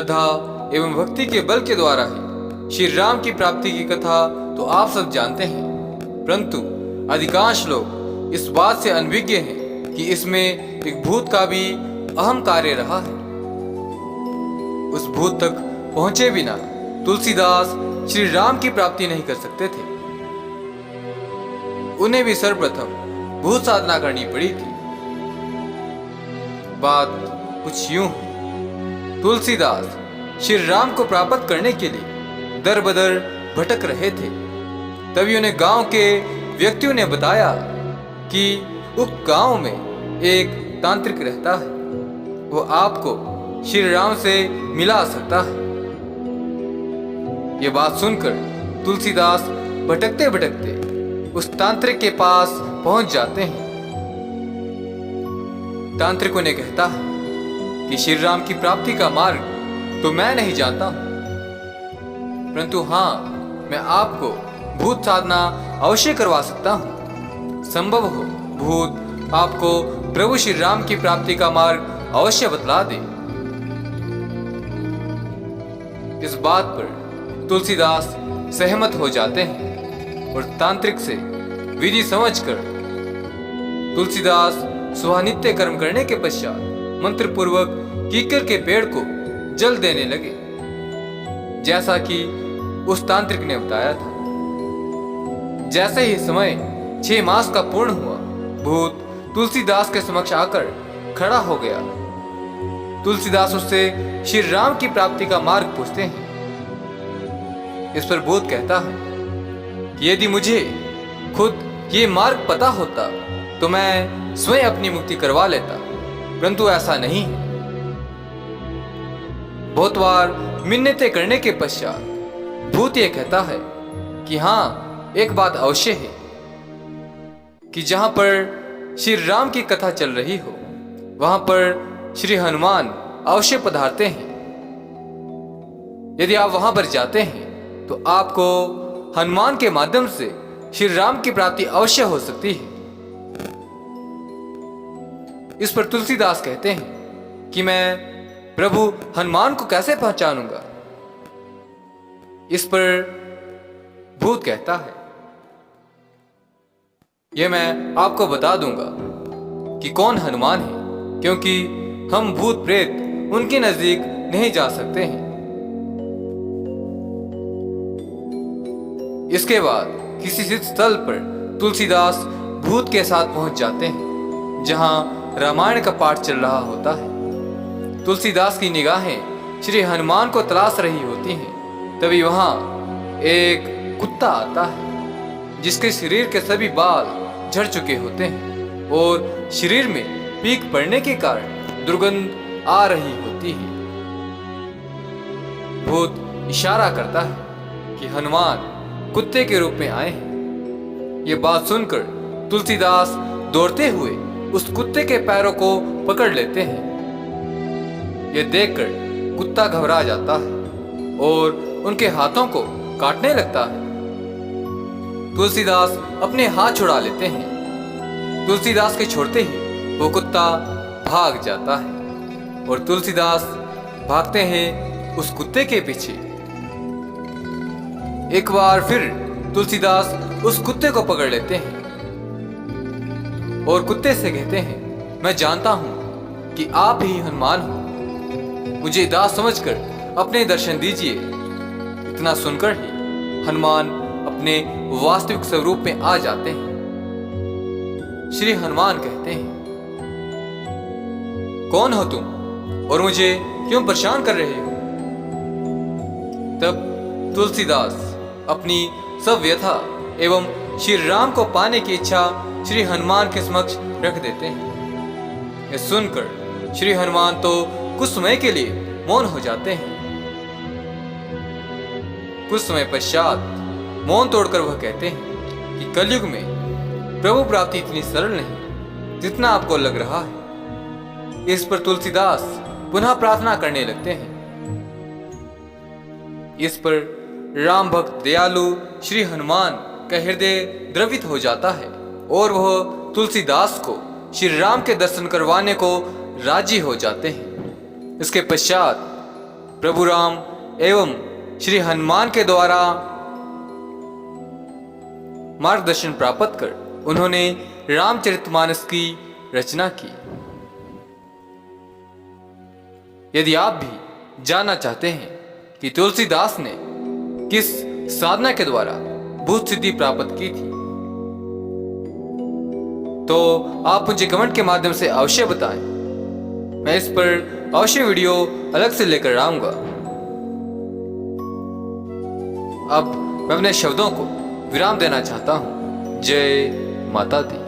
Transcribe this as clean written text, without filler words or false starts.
श्रद्धा एवं भक्ति के बल के द्वारा ही श्री राम की प्राप्ति की कथा तो आप सब जानते हैं, परंतु अधिकांश लोग इस बात से अनभिज्ञ हैं कि इसमें एक भूत का भी अहम कार्य रहा है। उस भूत तक पहुंचे बिना तुलसीदास श्री राम की प्राप्ति नहीं कर सकते थे। उन्हें भी सर्वप्रथम भूत साधना करनी पड़ी थी। बात कुछ यूं है, तुलसीदास श्री राम को प्राप्त करने के लिए दर बदर भटक रहे थे। तभी उन्हें गांव के व्यक्तियों ने बताया कि उक्त गांव में एक तांत्रिक रहता है, वो आपको श्री राम से मिला सकता है। ये बात सुनकर तुलसीदास भटकते भटकते उस तांत्रिक के पास पहुंच जाते हैं। तांत्रिक उन्हें कहता है कि श्री राम की प्राप्ति का मार्ग तो मैं नहीं जानता हूं, परंतु हाँ, मैं आपको भूत साधना अवश्य करवा सकता हूं। संभव हो भूत आपको प्रभु श्री राम की प्राप्ति का मार्ग अवश्य बतला दे। इस बात पर तुलसीदास सहमत हो जाते हैं और तांत्रिक से विधि समझकर तुलसीदास सुहानित्य कर्म करने के पश्चात मंत्र पूर्वक कीकर के पेड़ को जल देने लगे, जैसा कि उस तांत्रिक ने बताया था। जैसे ही समय 6 मास का पूर्ण हुआ, भूत तुलसीदास के समक्ष आकर खड़ा हो गया। तुलसीदास उससे श्री राम की प्राप्ति का मार्ग पूछते हैं। इस पर भूत कहता है कि यदि मुझे खुद ये मार्ग पता होता तो मैं स्वयं अपनी मुक्ति करवा लेता, परंतु ऐसा नहीं है। बहुत बार मिन्नतें करने के पश्चात भूत ये कहता है कि हाँ, एक बात अवश्य है कि जहां पर श्री राम की कथा चल रही हो, वहां पर श्री हनुमान अवश्य पधारते हैं। यदि आप वहां पर जाते हैं तो आपको हनुमान के माध्यम से श्री राम की प्राप्ति अवश्य हो सकती है। इस पर तुलसीदास कहते हैं कि मैं प्रभु हनुमान को कैसे पहचानूंगा। इस पर भूत कहता है, यह मैं आपको बता दूंगा कि कौन हनुमान है, क्योंकि हम भूत प्रेत उनके नजदीक नहीं जा सकते हैं। इसके बाद किसी सिद्ध स्थल पर तुलसीदास भूत के साथ पहुंच जाते हैं, जहां रामायण का पाठ चल रहा होता है। तुलसीदास की निगाहें श्री हनुमान को तलाश रही होती हैं। तभी वहां एक कुत्ता आता है, जिसके शरीर के सभी बाल झड़ चुके होते हैं और शरीर में पीक पड़ने के कारण दुर्गंध आ रही होती है। भूत इशारा करता है कि हनुमान कुत्ते के रूप में आए हैं। ये बात सुनकर तुलसीदास दौड़ते हुए उस कुत्ते के पैरों को पकड़ लेते हैं। यह देखकर कुत्ता घबरा जाता है और उनके हाथों को काटने लगता है। तुलसीदास अपने हाथ छुड़ा लेते हैं। तुलसीदास के छोड़ते ही वो कुत्ता भाग जाता है और तुलसीदास भागते हैं उस कुत्ते के पीछे। एक बार फिर तुलसीदास उस कुत्ते को पकड़ लेते हैं और कुत्ते से कहते हैं, मैं जानता हूं कि आप ही हनुमान हो, मुझे दास समझकर अपने दर्शन दीजिए। इतना सुनकर ही हनुमान अपने वास्तविक स्वरूप में आ जाते हैं। श्री हनुमान कहते हैं, कौन हो तुम और मुझे क्यों परेशान कर रहे हो? तब तुलसीदास अपनी सब व्यथा एवं श्री राम को पाने की इच्छा श्री हनुमान के समक्ष रख देते हैं। यह सुनकर श्री हनुमान तो कुछ समय के लिए मौन हो जाते हैं। कुछ समय पश्चात मौन तोड़कर वह कहते हैं कि कलयुग में प्रभु प्राप्ति इतनी सरल नहीं जितना आपको लग रहा है। इस पर तुलसीदास पुनः प्रार्थना करने लगते हैं। इस पर राम भक्त दयालु श्री हनुमान का हृदय द्रवित हो जाता है और वह तुलसीदास को श्री राम के दर्शन करवाने को राजी हो जाते हैं। इसके पश्चात प्रभु राम एवं श्री हनुमान के द्वारा मार्गदर्शन प्राप्त कर उन्होंने रामचरितमानस की रचना की। यदि आप भी जानना चाहते हैं कि तुलसीदास ने किस साधना के द्वारा भूत सिद्धि प्राप्त की थी, तो आप मुझे कमेंट के माध्यम से अवश्य बताएं। मैं इस पर अवश्य वीडियो अलग से लेकर आऊंगा। अब मैं अपने शब्दों को विराम देना चाहता हूं। जय माता दी।